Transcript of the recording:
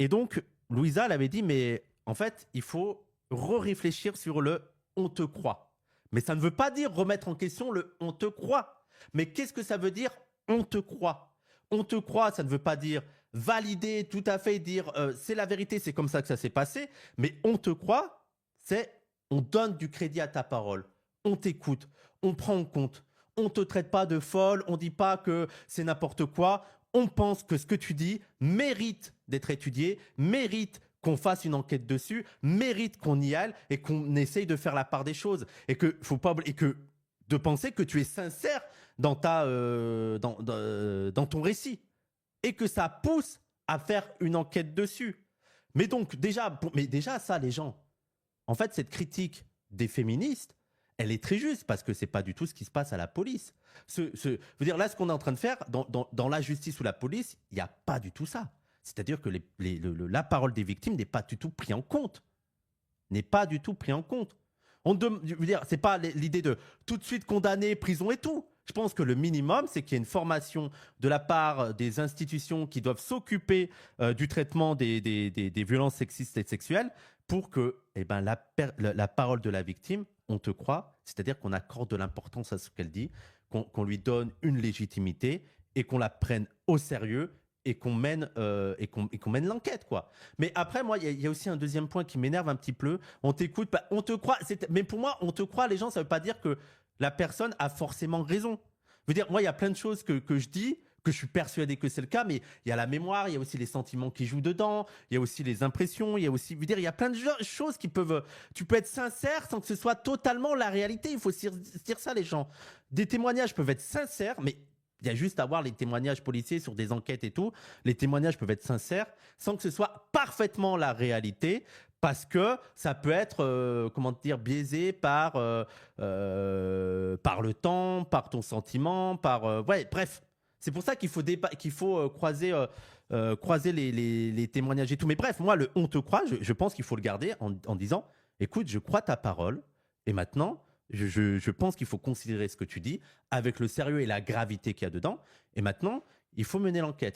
Et donc, Louisa, elle avait dit, mais en fait, il faut réfléchir sur le on te croit. Mais ça ne veut pas dire remettre en question le on te croit. Mais qu'est-ce que ça veut dire on te croit? On te croit, ça ne veut pas dire valider tout à fait, dire c'est la vérité, c'est comme ça que ça s'est passé. Mais on te croit, c'est on donne du crédit à ta parole. On t'écoute, on prend en compte. On ne te traite pas de folle, on ne dit pas que c'est n'importe quoi. On pense que ce que tu dis mérite d'être étudié, mérite qu'on fasse une enquête dessus, mérite qu'on y aille et qu'on essaye de faire la part des choses. Et que faut pas et que de penser que tu es sincère dans dans ton récit et que ça pousse à faire une enquête dessus. Mais donc déjà ça, les gens, en fait, cette critique des féministes, elle est très juste parce que c'est pas du tout ce qui se passe à la police. Je veux dire, là, ce qu'on est en train de faire dans la justice ou la police, il n'y a pas du tout ça. C'est-à-dire que la parole des victimes n'est pas du tout prise en compte. N'est pas du tout pris en compte. Je veux dire, c'est pas l'idée de tout de suite condamner, prison et tout. Je pense que le minimum, c'est qu'il y ait une formation de la part des institutions qui doivent s'occuper du traitement des violences sexistes et sexuelles pour que la parole de la victime, on te croit, c'est-à-dire qu'on accorde de l'importance à ce qu'elle dit, qu'on lui donne une légitimité et qu'on la prenne au sérieux et qu'on mène, qu'on mène l'enquête, quoi. Mais après, moi, il y a aussi un deuxième point qui m'énerve un petit peu. On t'écoute, on te croit. Mais pour moi, on te croit, les gens, ça veut pas dire que la personne a forcément raison. Je veux dire, moi, il y a plein de choses que je dis, que je suis persuadé que c'est le cas, mais il y a la mémoire, il y a aussi les sentiments qui jouent dedans, il y a aussi les impressions, il y a aussi, je veux dire, il y a plein de choses qui peuvent, tu peux être sincère sans que ce soit totalement la réalité. Il faut se dire ça, les gens. Des témoignages peuvent être sincères, mais il y a juste à voir les témoignages policiers sur des enquêtes et tout. Les témoignages peuvent être sincères sans que ce soit parfaitement la réalité parce que ça peut être, comment dire, biaisé par le temps, par ton sentiment, ouais, bref. C'est pour ça qu'il faut, croiser, croiser les témoignages et tout. Mais bref, moi, le on te croit, je pense qu'il faut le garder en disant, écoute, je crois ta parole et maintenant, je pense qu'il faut considérer ce que tu dis avec le sérieux et la gravité qu'il y a dedans. Et maintenant, il faut mener l'enquête.